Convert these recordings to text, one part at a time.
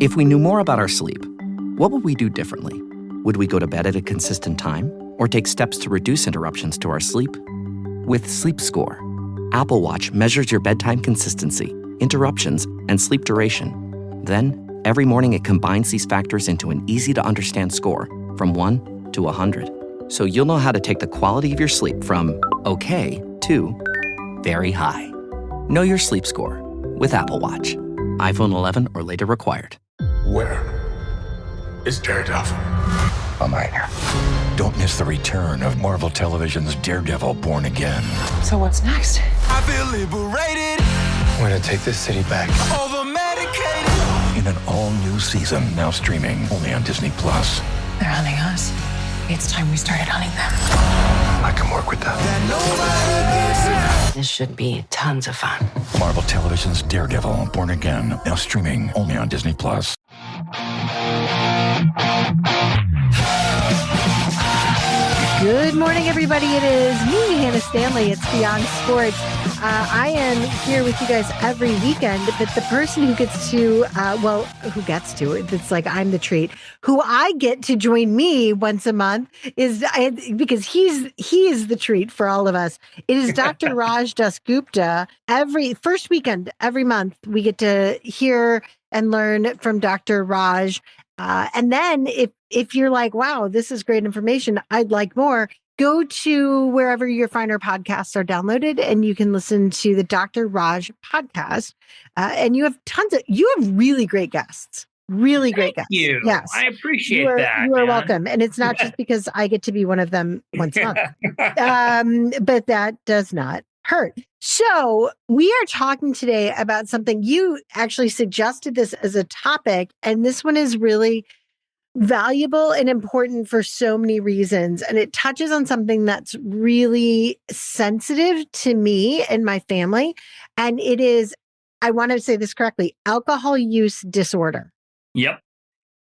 If we knew more about our sleep, what would we do differently? Would we go to bed at a consistent time or take steps to reduce interruptions to our sleep? With Sleep Score, Apple Watch measures your bedtime consistency, interruptions, and sleep duration. Then, every morning it combines these factors into an easy-to-understand score from 1 to 100. So you'll know how to take the quality of your sleep from okay to very high. Know your sleep score with Apple Watch. iPhone 11 or later required. Where is Daredevil? I'm right here. Don't miss the return of Marvel Television's Daredevil Born Again. So what's next? I feel liberated. I'm gonna take this city back. Over medicated. In an all-new season, now streaming only on Disney+. They're hunting us. It's time we started hunting them. I can work with that. This should be tons of fun. Marvel Television's Daredevil Born Again, now streaming only on Disney+. Good morning, everybody. It is me, Hannah Stanley. It's Beyond Sports. I am here with you guys every weekend, but the person who gets to, it's like I'm the treat, who I get to join me once a month is, because he is the treat for all of us. It is Dr. Raj Dasgupta. Every first weekend, every month, we get to hear and learn from Dr. Raj. And then if you're like, wow, this is great information, I'd like more, go to wherever your finer podcasts are downloaded and you can listen to the Dr. Raj podcast. And you have really great guests. Really great guests. Thank you. Yes. I appreciate that. You are welcome. And it's not just because I get to be one of them once a month. But that does not hurt. So we are talking today about something you actually suggested this as a topic, and this one is really valuable and important for so many reasons. And it touches on something that's really sensitive to me and my family. And it is, I want to say this correctly, alcohol use disorder. Yep.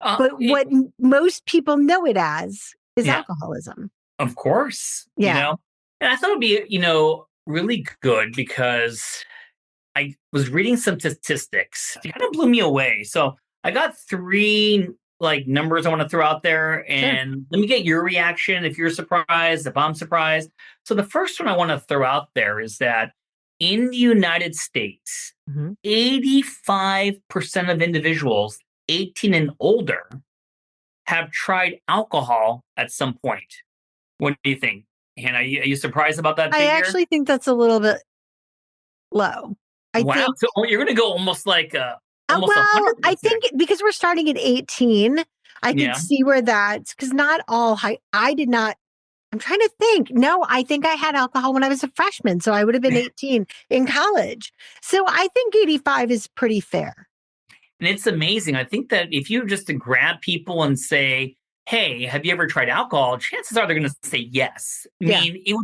But what most people know it as is alcoholism. Of course. Yeah. And I thought it'd be, really good because I was reading some statistics. It kind of blew me away. So I got 3 numbers I want to throw out there, and let me get your reaction if you're surprised, if I'm surprised. So the first one I want to throw out there is that in the United States, 85% of individuals 18 and older have tried alcohol at some point. What do you think? Hannah, are you surprised about that figure? I actually think that's a little bit low. So you're going to go almost like almost 100%. I think because we're starting at 18, I can see where that's, because not all I'm trying to think. No, I think I had alcohol when I was a freshman, so I would have been 18 in college. So I think 85 is pretty fair. And it's amazing. I think that if you just to grab people and say, hey, have you ever tried alcohol? Chances are they're going to say yes. I mean, you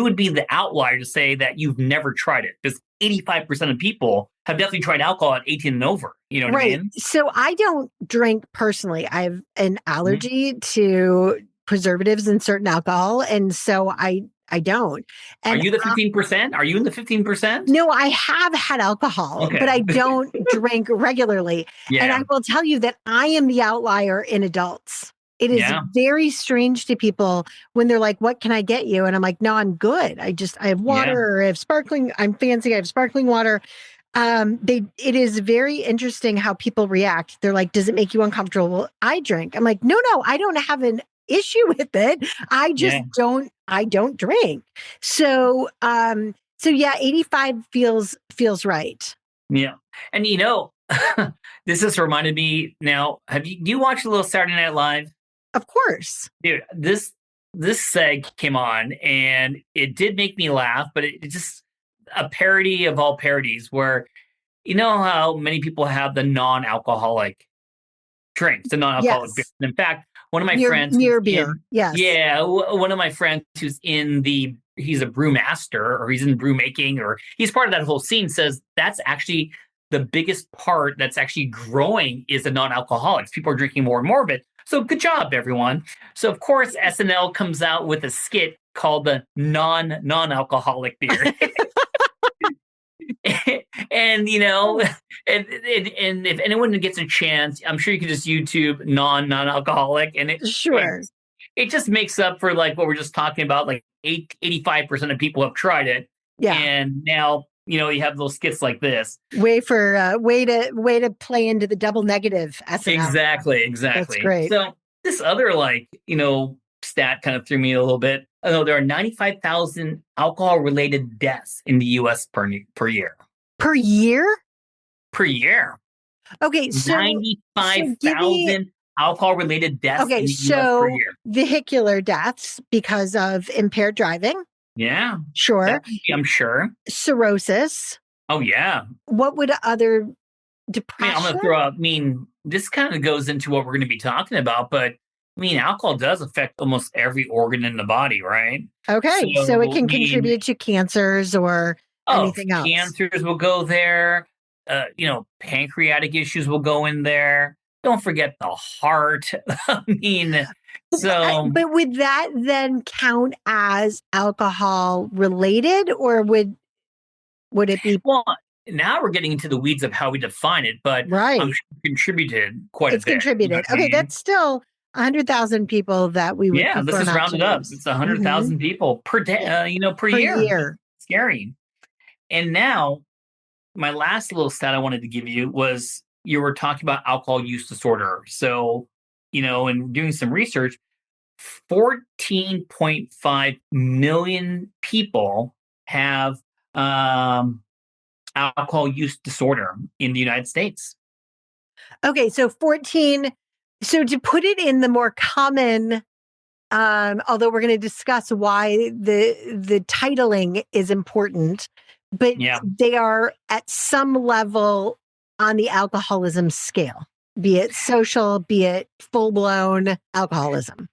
would be the outlier to say that you've never tried it, because 85% of people have definitely tried alcohol at 18 and over. You know what I mean? So I don't drink personally. I have an allergy to preservatives and certain alcohol. And so I don't. And are you the 15%? Are you in the 15%? No, I have had alcohol, but I don't drink regularly. And I will tell you that I am the outlier in adults. It is very strange to people when they're like, what can I get you? And I'm like, no, I'm good. I have water, or I have sparkling, I'm fancy, I have sparkling water. It is very interesting how people react. They're like, does it make you uncomfortable? I drink. I'm like, no, I don't have an issue with it. I just I don't drink. So, 85 feels right. Yeah. And this has reminded me now, do you watch a little Saturday Night Live? Of course. Dude, this seg came on and it did make me laugh, but it just a parody of all parodies where, how many people have the non-alcoholic drinks, the non-alcoholic beer. And in fact, one of my friends... Near beer, yes. Yeah, one of my friends who's he's a brewmaster, or he's in brew making, or he's part of that whole scene, says that's actually the biggest part that's actually growing is the non-alcoholics. People are drinking more and more of it. So good job, everyone. So, of course, SNL comes out with a skit called the non-alcoholic beer. and and if anyone gets a chance, I'm sure you can just YouTube non-alcoholic, and Sure. it just makes up for like what we're just talking about. Like 85% of people have tried it, Yeah. and now you have those skits like this. Way to play into the double negative SNL. Exactly. That's great. So this other stat kind of threw me a little bit. I know there are 95,000 alcohol-related deaths in the U.S. per year. Per year? Per year. Okay, so 95,000 alcohol-related deaths in the U.S. per year. Vehicular deaths because of impaired driving. Yeah. Sure. I'm sure. Cirrhosis. Oh, yeah. What would other I depression? mean, I'm going to throw out, this kind of goes into what we're going to be talking about, but alcohol does affect almost every organ in the body, right? Okay, so it can contribute to cancers or anything else. Cancers will go there. Pancreatic issues will go in there. Don't forget the heart. But would that then count as alcohol related, or would it be? Well, now we're getting into the weeds of how we define it, but right. I'm sure it contributed quite a bit. It's contributed. Okay, that's still 100,000 people that we would. Yeah, this is rounded up. It's 100,000 people per day. Per year. Scary. And now, my last little stat I wanted to give you was you were talking about alcohol use disorder. So, in doing some research, 14.5 million people have alcohol use disorder in the United States. Okay, so 14. So to put it in the more common, although we're going to discuss why the titling is important, but they are at some level on the alcoholism scale, be it social, be it full-blown alcoholism.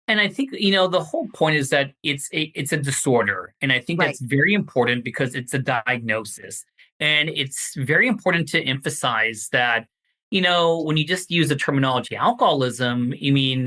And I think, the whole point is that it's a disorder. And I think that's very important because it's a diagnosis. And it's very important to emphasize that, when you just use the terminology alcoholism,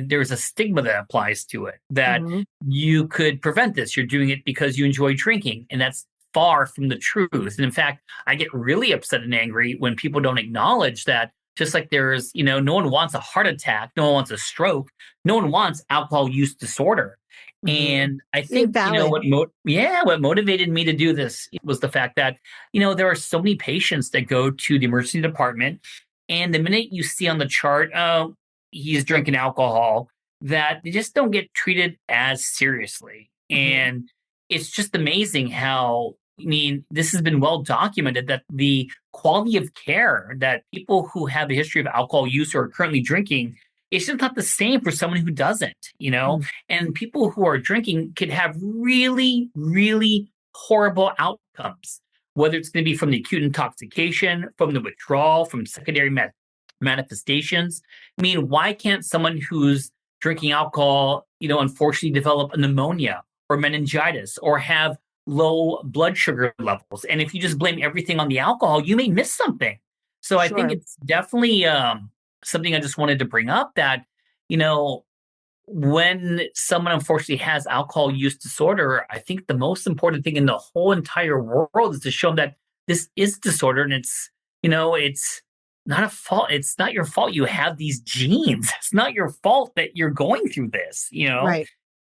there's a stigma that applies to it, that you could prevent this. You're doing it because you enjoy drinking. And that's far from the truth. And in fact, I get really upset and angry when people don't acknowledge that. Just like there's, no one wants a heart attack, no one wants a stroke, no one wants alcohol use disorder. And I think, what motivated me to do this was the fact that, there are so many patients that go to the emergency department, and the minute you see on the chart, oh, he's drinking alcohol, that they just don't get treated as seriously. And it's just amazing how, this has been well documented that the quality of care that people who have a history of alcohol use or are currently drinking, it's just not the same for someone who doesn't, and people who are drinking could have really, really horrible outcomes, whether it's going to be from the acute intoxication, from the withdrawal, from secondary manifestations. Why can't someone who's drinking alcohol, unfortunately develop a pneumonia or meningitis or have low blood sugar levels? And if you just blame everything on the alcohol, you may miss something. So I think it's definitely something I just wanted to bring up, that, when someone unfortunately has alcohol use disorder, I think the most important thing in the whole entire world is to show them that this is disorder, and it's not a fault. It's not your fault you have these genes. It's not your fault that you're going through this, Right.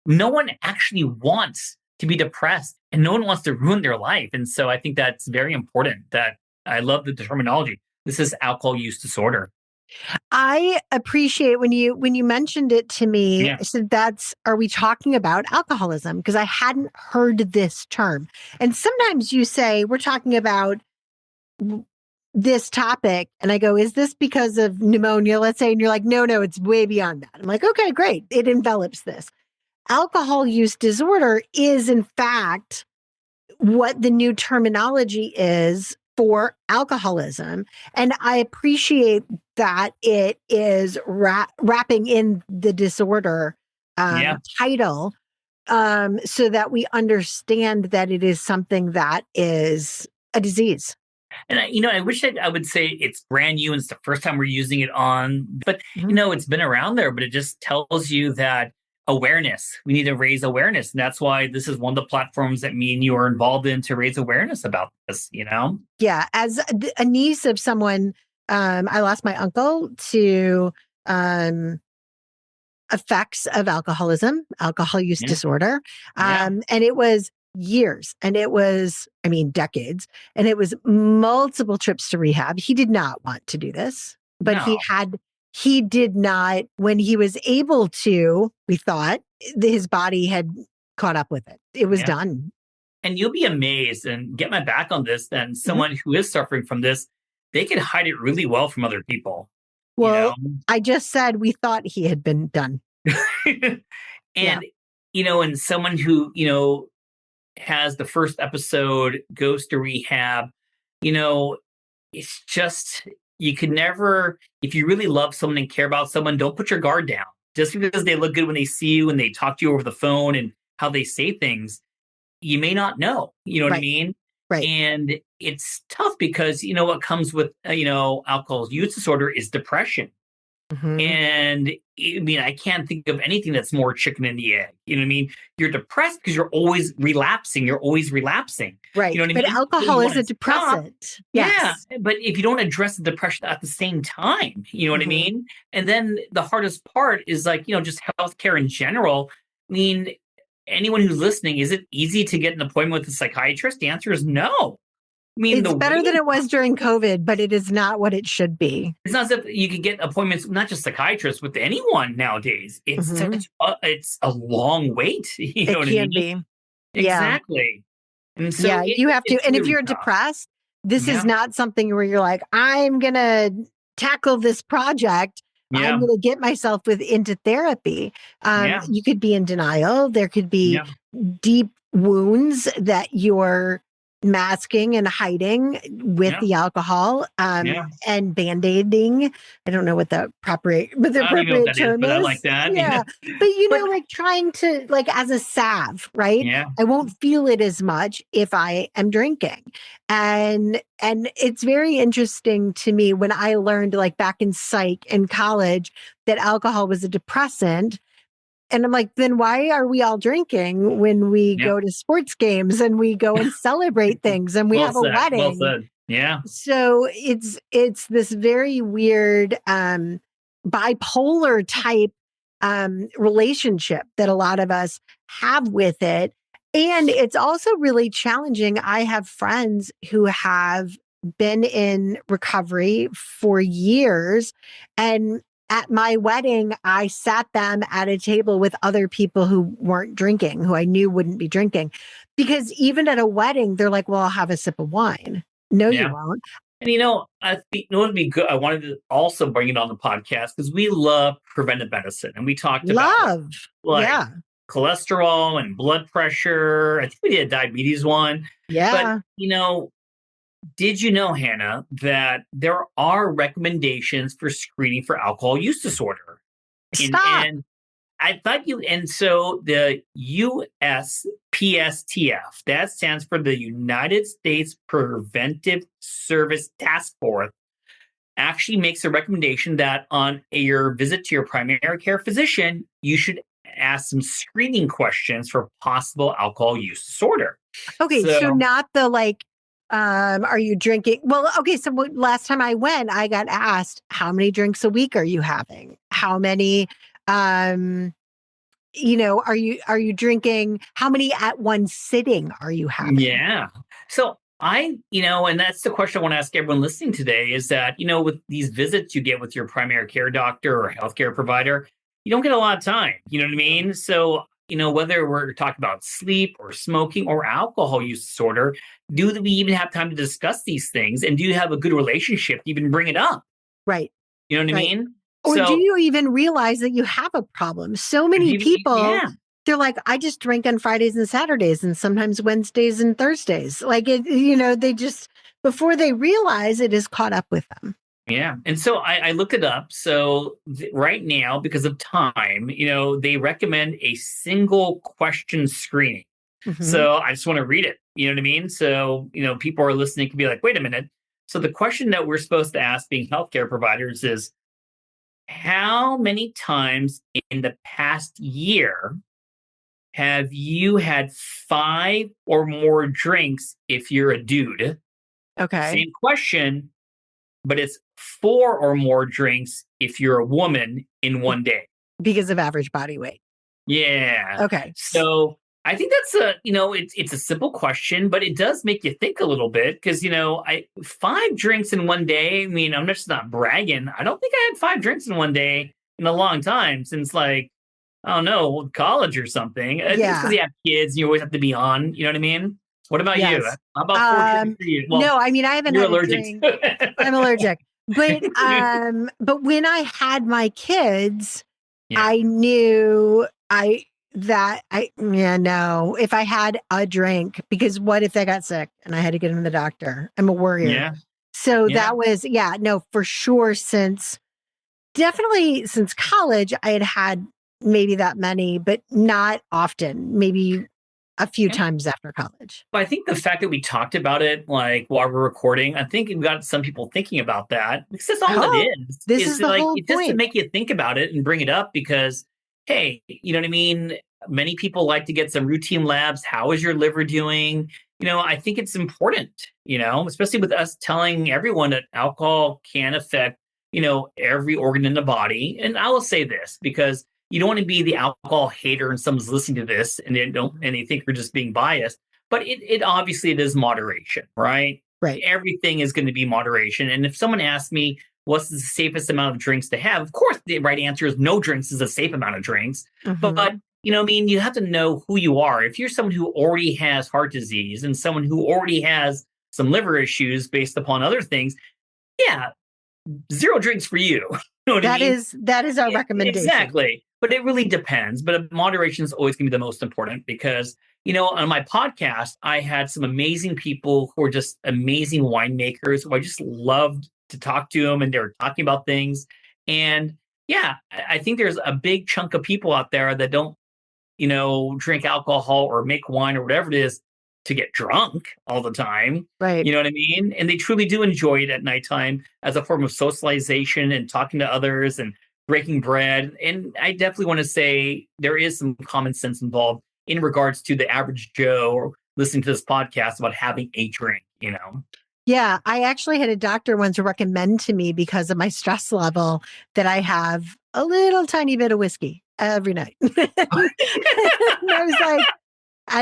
No one actually wants to be depressed, and no one wants to ruin their life. And so I think that's very important. That I love the terminology. This is alcohol use disorder. I appreciate when you mentioned it to me. I said, are we talking about alcoholism? Because I hadn't heard this term. And sometimes you say, we're talking about this topic. And I go, is this because of pneumonia, let's say? And you're like, no, it's way beyond that. I'm like, okay, great. It envelops this. Alcohol use disorder is, in fact, what the new terminology is for alcoholism. And I appreciate that it is wrapping in the disorder title, so that we understand that it is something that is a disease. And I wish I would say it's brand new and it's the first time we're using it on, but it's been around there. But it just tells you that awareness. We need to raise awareness. And that's why this is one of the platforms that me and you are involved in to raise awareness about this, you know? Yeah. As a niece of someone, I lost my uncle to effects of alcoholism, alcohol use Yeah. disorder. Yeah. And it was years and it was, decades. And it was multiple trips to rehab. He did not want to do this, but No. he did not, when he was able to, we thought his body had caught up with it. It was Yeah. done. And you'll be amazed and get my back on this. Then Mm-hmm. someone who is suffering from this, they can hide it really well from other people. Well, You I just said we thought he had been done. know? Yeah. And, and someone who, has the first episode, goes to rehab, it's just, you could never, if you really love someone and care about someone, don't put your guard down. Just because they look good when they see you and they talk to you over the phone and how they say things, you may not know. You know what I Right. mean? Right. And it's tough because, what comes with, alcohol use disorder is depression. Mhm. And I can't think of anything that's more chicken and the egg. You know what I mean? You're depressed because you're always relapsing. Right. You know what I But mean? alcohol You is wanna a depressant. stop. Yes. Yeah. But if you don't address the depression at the same time, you know what I Mhm. mean? And then the hardest part is just healthcare in general. Anyone who's listening, is it easy to get an appointment with a psychiatrist? The answer is no. It's The better than waiting it was during COVID, but it is not what it should be. It's not as if you could get appointments, not just psychiatrists, with anyone nowadays. It's Mhm. it's a long wait. You know It what I can mean? be. Yeah. Exactly. And so Yeah. You have to. it's And if really you're tough. depressed, this is Yeah. not something where you're like, I'm going to tackle this project. I'm Yeah. going to get myself into therapy. Yeah. You could be in denial. There could be Yeah. deep wounds that you're masking and hiding with Yeah. the alcohol Yeah. and band-aiding. I don't know what the I don't even know what appropriate that is, term but I is. like that. Yeah. But But like trying to, like, as a salve, right? yeah. I won't feel it as much if I am drinking. And it's very interesting to me when I learned, like, back in psych in college, that alcohol was a depressant. And I'm like, then why are we all drinking when we Yeah. go to sports games and we go and celebrate things and we Well have a said. Well wedding? said. Yeah. So it's this very weird bipolar type relationship that a lot of us have with it. And it's also really challenging. I have friends who have been in recovery for years, and at my wedding, I sat them at a table with other people who weren't drinking, who I knew wouldn't be drinking. Because even at a wedding, they're like, well, I'll have a sip of wine. No, you Yeah. won't. And I think it would be good. I wanted to also bring it on the podcast because we love preventive medicine, and we talked about Love. like Yeah. cholesterol and blood pressure. I think we did a diabetes one. Yeah. But did you know, Hannah, that there are recommendations for screening for alcohol use disorder? Stop. And I thought and so the USPSTF, that stands for the United States Preventive Service Task Force, actually makes a recommendation that on your visit to your primary care physician, you should ask some screening questions for possible alcohol use disorder. Okay. So not the like, are you drinking? Well, okay. So last time I went, I got asked, how many drinks a week are you having? How many, are you drinking? How many at one sitting are you having? Yeah. So and that's the question I want to ask everyone listening today is that, with these visits you get with your primary care doctor or healthcare provider, you don't get a lot of time. You know what I mean? So, whether we're talking about sleep or smoking or alcohol use disorder, do we even have time to discuss these things? And do you have a good relationship to even bring it up? Right. You know what I Right. mean? Or So do you even realize that you have a problem? So many people, yeah. they're like, I just drink on Fridays and Saturdays and sometimes Wednesdays and Thursdays. Like they just, before they realize it is caught up with them. Yeah. And so I looked it up. So right now, because of time, they recommend a single question screening. Mhm. So I just want to read it. You know what I mean? So, people are listening can be like, wait a minute. So the question that we're supposed to ask being healthcare providers is, how many times in the past year have you had 5 or more drinks if you're a dude? Okay. Same question, but it's 4 or more drinks if you're a woman in one day. Because of average body weight. Yeah. Okay. So I think that's it's a simple question, but it does make you think a little bit because, 5 drinks in one day. I mean, I'm just not bragging. I don't think I had 5 drinks in one day in a long time since I don't know, college or something. I think it's because Yeah. you have kids and you always have to be on. You know what I mean? What about you? Yes. How about 4 drinks for you? Well, No, I mean, I haven't you're had a allergic drink. to it. I'm allergic. But when I had my kids, Yeah. I knew no, if I had a drink, because what if they got sick and I had to get them to the doctor? I'm a worrier. Yeah. So Yeah. that was, no, for sure. Definitely since college, I had maybe that many, but not often, maybe a few times after college. But I think the fact that we talked about it while we're recording, I think it got some people thinking about that because that's all it is. This is the whole It's just to point. make you think about it and bring it up because, hey, you know what I mean? Many people like to get some routine labs. How is your liver doing? I think it's important, especially with us telling everyone that alcohol can affect, every organ in the body. And I will say this because you don't want to be the alcohol hater and someone's listening to this and they think you're just being biased. But it obviously it is moderation, right? Right. Everything is going to be moderation. And if someone asks me what's the safest amount of drinks to have, of course the right answer is no drinks is a safe amount of drinks. But you have to know who you are. If you're someone who already has heart disease and someone who already has some liver issues based upon other things, yeah, 0 drinks for you. You know what I mean? That is our recommendation. Exactly. But it really depends. But moderation is always going to be the most important because, on my podcast, I had some amazing people who are just amazing winemakers who I just loved to talk to them and they were talking about things. And yeah, I think there's a big chunk of people out there that don't, drink alcohol or make wine or whatever it is to get drunk all the time. Right. You know what I mean? And they truly do enjoy it at nighttime as a form of socialization and talking to others and breaking bread. And I definitely want to say there is some common sense involved in regards to the average Joe or listening to this podcast about having a drink, Yeah, I actually had a doctor once recommend to me because of my stress level that I have a little tiny bit of whiskey every night. And I was like,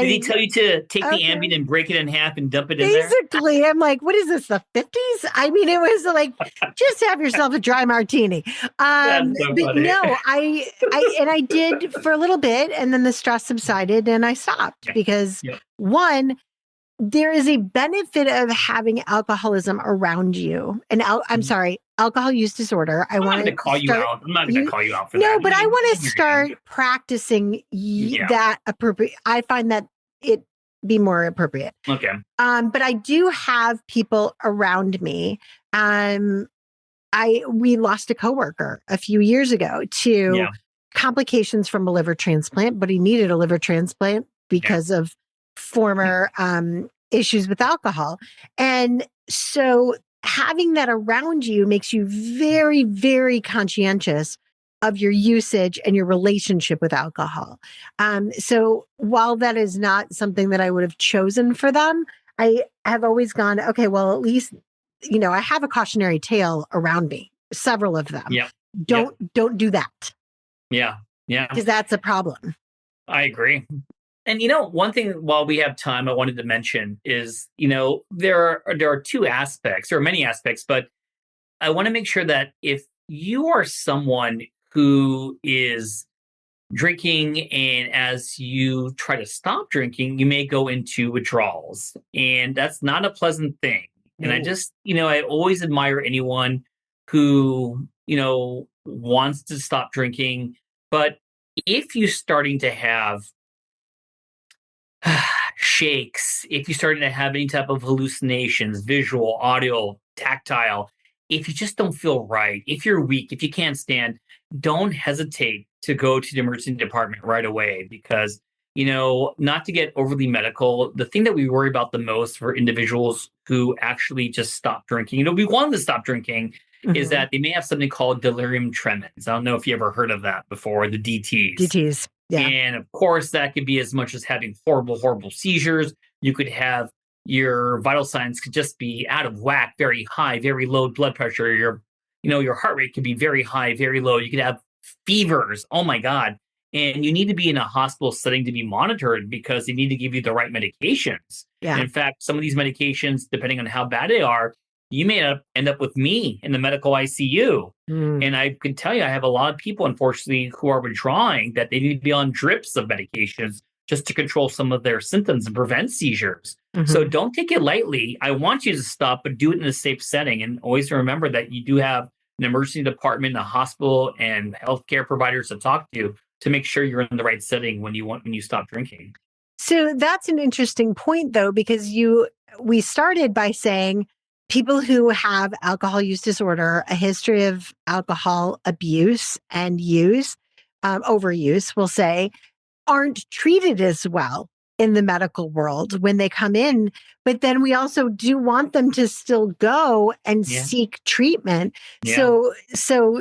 did he tell you to take the Ambien and break it in half and dump it in there? Basically, I'm like, what is this, the 50s? I mean, it was like, just have yourself a dry martini. That's so but funny. no, I did for a little bit and then the stress subsided and I stopped because one, there is a benefit of having alcoholism around you. And I'm sorry, alcohol use disorder. I'm not going to call you out. I'm not going to call you out for that. No, but I want to start practicing that appropriate. I find that it be more appropriate. Okay. But I do have people around me. We lost a coworker a few years ago to complications from a liver transplant, but he needed a liver transplant because of former issues with alcohol. And so having that around you makes you very, very conscientious of your usage and your relationship with alcohol. So while that is not something that I would have chosen for them, I have always gone, okay, well, at least, I have a cautionary tale around me, several of them. Yeah. Don't do that. Yeah. Yeah. Because that's a problem. I agree. And one thing while we have time, I wanted to mention is, there are 2 aspects, there are many aspects, but I want to make sure that if you are someone who is drinking and as you try to stop drinking, you may go into withdrawals. And that's not a pleasant thing. And I just, I always admire anyone who, wants to stop drinking. But if you're starting to have shakes, if you're starting to have any type of hallucinations, visual, audio, tactile, if you just don't feel right, if you're weak, if you can't stand, don't hesitate to go to the emergency department right away because, not to get overly medical, the thing that we worry about the most for individuals who actually just stop drinking, we want them to stop drinking, is that they may have something called delirium tremens. I don't know if you ever heard of that before, the DTs. DTs. Yeah. And of course, that could be as much as having horrible, horrible seizures. You could have your vital signs could just be out of whack, very high, very low blood pressure. Your heart rate could be very high, very low. You could have fevers. Oh my God. And you need to be in a hospital setting to be monitored because they need to give you the right medications. Yeah. And in fact, some of these medications, depending on how bad they are, you may end up with me in the medical ICU. And I can tell you, I have a lot of people, unfortunately, who are withdrawing that they need to be on drips of medications just to control some of their symptoms and prevent seizures. So don't take it lightly. I want you to stop, but do it in a safe setting. And always remember that you do have an emergency department, a hospital, and healthcare providers to talk to make sure you're in the right setting when you stop drinking. So that's an interesting point, though, because we started by saying people who have alcohol use disorder, a history of alcohol abuse and use, overuse, we'll say, aren't treated as well in the medical world when they come in. But then we also do want them to still go and seek treatment. So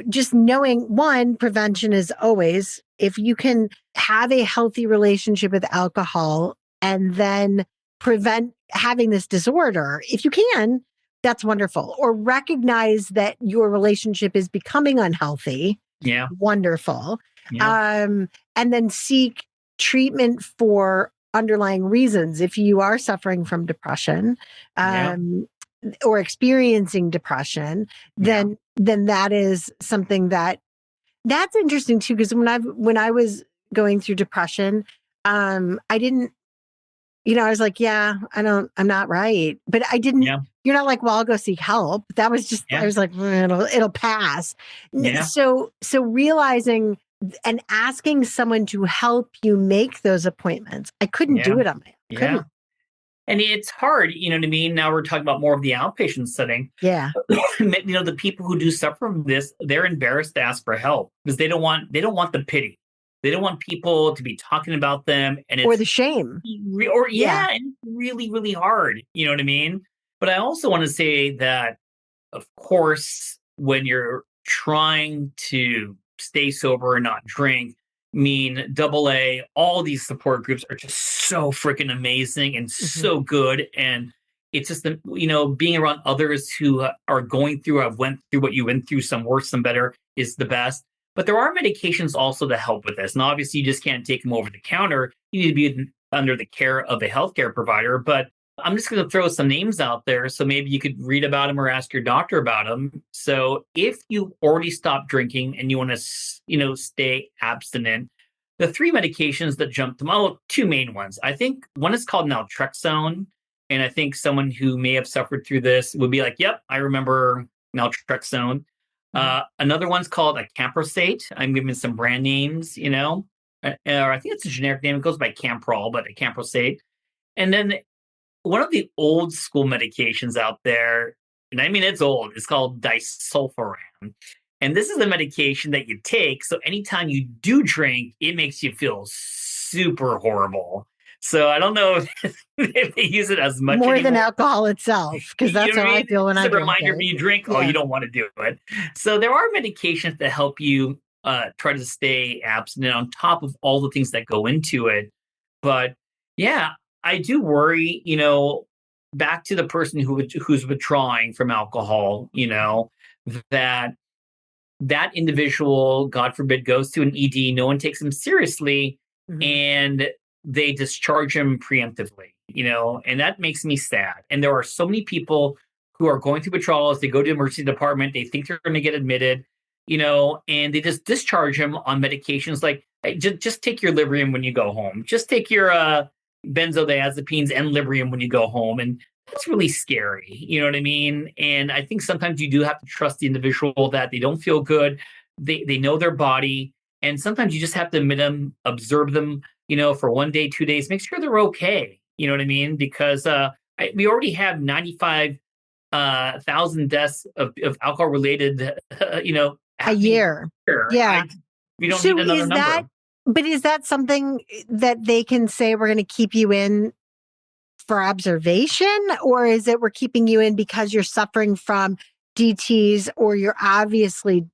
just knowing, one, prevention is always, if you can have a healthy relationship with alcohol and then prevent having this disorder, if you can, that's wonderful. Or recognize that your relationship is becoming unhealthy. Yeah. Wonderful. Yeah. And then seek treatment for underlying reasons. If you are suffering from depression, or experiencing depression, then that is something that's interesting too. Because when I was going through depression, I didn't, I was like, I'm not right. But I didn't, you're not like, well, I'll go seek help. That was just, I was like, it'll pass. So realizing and asking someone to help you make those appointments. I couldn't do it on my own. Couldn't. And it's hard, you know what I mean? Now we're talking about more of the outpatient setting. Yeah. The people who do suffer from this, they're embarrassed to ask for help because they don't want the pity. They don't want people to be talking about them, and it's or the shame. And it's really, really hard. You know what I mean? But I also want to say that, of course, when you're trying to stay sober and not drink, AA, all these support groups are just so freaking amazing and so good. And it's just, being around others who are going through, have went through what you went through, some worse, some better, is the best. But there are medications also to help with this. And obviously you just can't take them over the counter. You need to be under the care of a healthcare provider. But I'm just going to throw some names out there. So maybe you could read about them or ask your doctor about them. So if you already stopped drinking and you want to, stay abstinent, the three medications that jump to mind, two main ones. I think one is called naltrexone. And I think someone who may have suffered through this would be like, yep, I remember naltrexone. Another one's called a camprosate. I'm giving some brand names, or I think it's a generic name. It goes by Camprol, but a camprosate. And then one of the old school medications out there, and I mean, it's old, it's called disulfiram. And this is a medication that you take. So anytime you do drink, it makes you feel super horrible. So I don't know if they use it as much more anymore. than alcohol itself, because that's how I feel when I drink. It's a reminder when you drink, you don't want to do it. So there are medications that help you try to stay abstinent on top of all the things that go into it. But I do worry, back to the person who's withdrawing from alcohol, that individual, God forbid, goes to an ED, no one takes them seriously, and they discharge him preemptively, and that makes me sad. And there are so many people who are going through withdrawals. They go to the emergency department. They think they're going to get admitted, and they just discharge him on medications like, hey, just take your Librium when you go home. Just take your benzodiazepines and Librium when you go home. And that's really scary. You know what I mean? And I think sometimes you do have to trust the individual that they don't feel good. They know their body. And sometimes you just have to admit them, observe them, for 1 day, 2 days, make sure they're okay. You know what I mean? Because we already have 95,000 deaths of alcohol related, a year. Yeah. We don't need another number. But is that something that they can say, we're going to keep you in for observation? Or is it we're keeping you in because you're suffering from DTs or you're obviously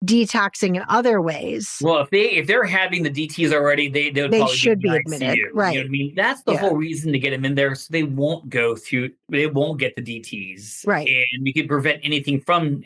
detoxing in other ways, Well, if they're having the DTs already, they would they probably be should in the be admitted. ICU. You know what I Right. mean? That's the Yeah. whole reason to get them in there, so they won't get the DTs, Right. and we can prevent anything from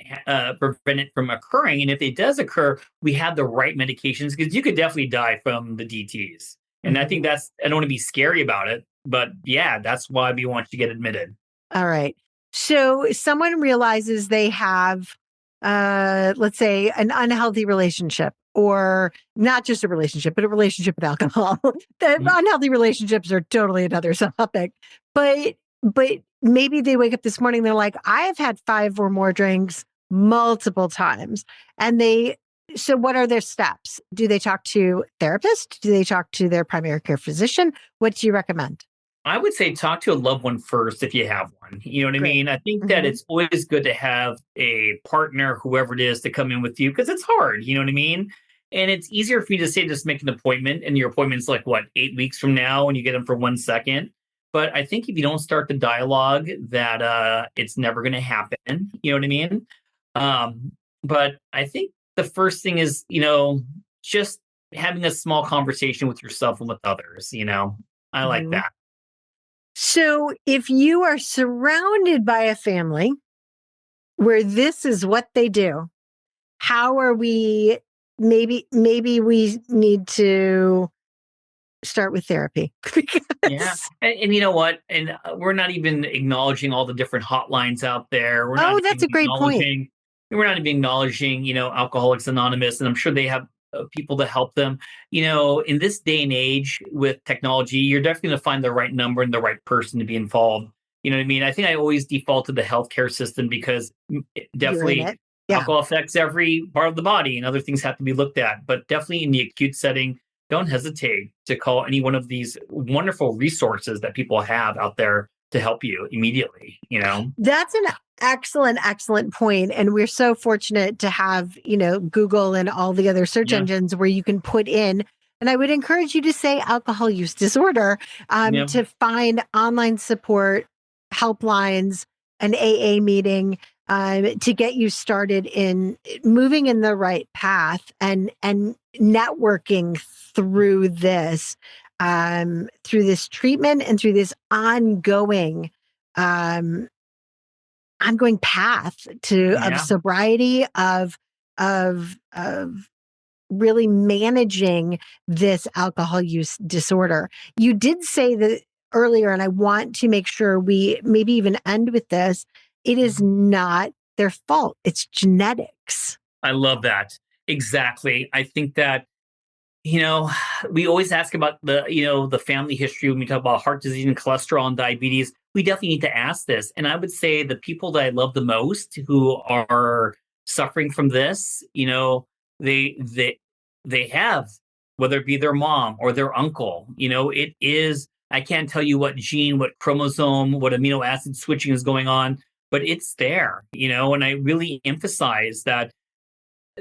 prevent it from occurring. And if it does occur, we have the right medications because you could definitely die from the DTs. And I think I don't want to be scary about it, but yeah, that's why we want you to get admitted. All right. So someone realizes they have, let's say, an unhealthy relationship, or not just a relationship, but a relationship with alcohol. The unhealthy relationships are totally another topic. But maybe they wake up this morning, they're like, I have had 5 or more drinks multiple times. So what are their steps? Do they talk to therapist? Do they talk to their primary care physician? What do you recommend? I would say talk to a loved one first if you have one. You know what I Great. mean? I think that it's always good to have a partner, whoever it is, to come in with you because it's hard. You know what I mean? And it's easier for you to say just make an appointment, and your appointment's like what 8 weeks from now, and you get them for 1 second. But I think if you don't start the dialogue, that it's never going to happen. You know what I mean? But I think the first thing is just having a small conversation with yourself and with others. I like that. So if you are surrounded by a family where this is what they do, how are we, maybe we need to start with therapy. Yeah. And you know what? And we're not even acknowledging all the different hotlines out there. That's a great point. We're not even acknowledging, Alcoholics Anonymous, and I'm sure they have people to help them. In this day and age with technology, you're definitely going to find the right number and the right person to be involved. You know what I mean? I think I always default to the healthcare system because it definitely alcohol affects every part of the body and other things have to be looked at. But definitely in the acute setting, don't hesitate to call any one of these wonderful resources that people have out there to help you immediately. That's an excellent point. And we're so fortunate to have, Google and all the other search engines where you can put in, and I would encourage you to say alcohol use disorder, to find online support, helplines, an AA meeting, to get you started in moving in the right path and networking through this treatment and through this ongoing path of sobriety, of really managing this alcohol use disorder. You did say that earlier, and I want to make sure we maybe even end with this. It is not their fault. It's genetics. I love that. Exactly. I think that, we always ask about the family history when we talk about heart disease and cholesterol and diabetes. We definitely need to ask this. And I would say the people that I love the most who are suffering from this, they have, whether it be their mom or their uncle, it is, I can't tell you what gene, what chromosome, what amino acid switching is going on, but it's there, and I really emphasize that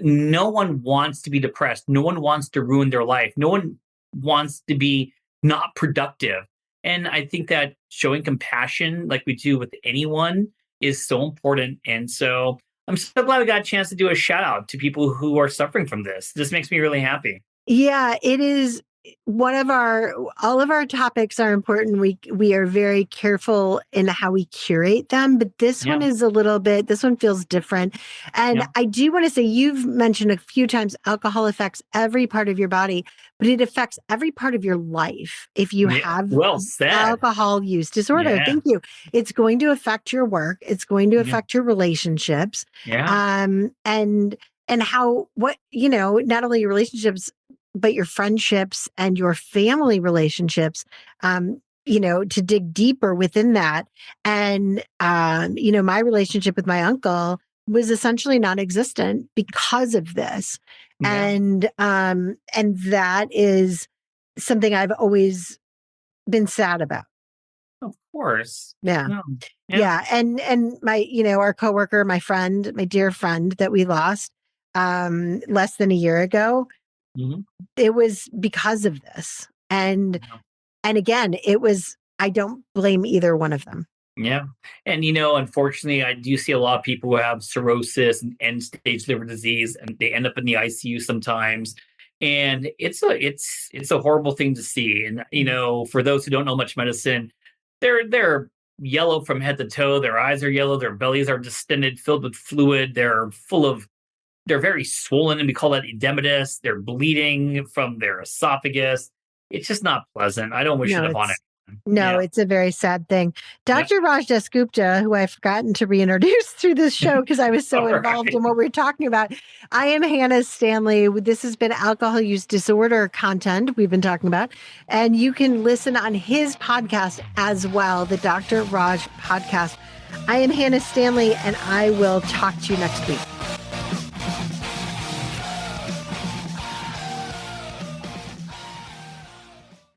no one wants to be depressed. No one wants to ruin their life. No one wants to be not productive. And I think that showing compassion like we do with anyone is so important. And so I'm so glad we got a chance to do a shout out to people who are suffering from this. This makes me really happy. Yeah, it is all of our topics are important. We are very careful in how we curate them, but this one is this one feels different. And I do want to say, you've mentioned a few times alcohol affects every part of your body, but it affects every part of your life. If you have alcohol use disorder, thank you. It's going to affect your work. It's going to affect your relationships. And how, not only your relationships, but your friendships and your family relationships, to dig deeper within that. And, my relationship with my uncle was essentially non-existent because of this. And that is something I've always been sad about. Of course. Yeah. And my, our coworker, my friend, my dear friend that we lost, less than a year ago, it was because of this. And again, I don't blame either one of them. Yeah. And, unfortunately, I do see a lot of people who have cirrhosis and end stage liver disease, and they end up in the ICU sometimes. And it's a horrible thing to see. And, for those who don't know much medicine, they're yellow from head to toe. Their eyes are yellow. Their bellies are distended, filled with fluid. They're very swollen, and we call that edematous. They're bleeding from their esophagus. It's just not pleasant. I don't wish No, it upon it's it. no, Yeah. it's a very sad thing. Dr. Raj Dasgupta, who I've forgotten to reintroduce through this show because I was so All involved right. in what we were talking about. I am Hannah Stanley. This has been alcohol use disorder content we've been talking about. And you can listen on his podcast as well, the Dr. Raj podcast. I am Hannah Stanley, and I will talk to you next week.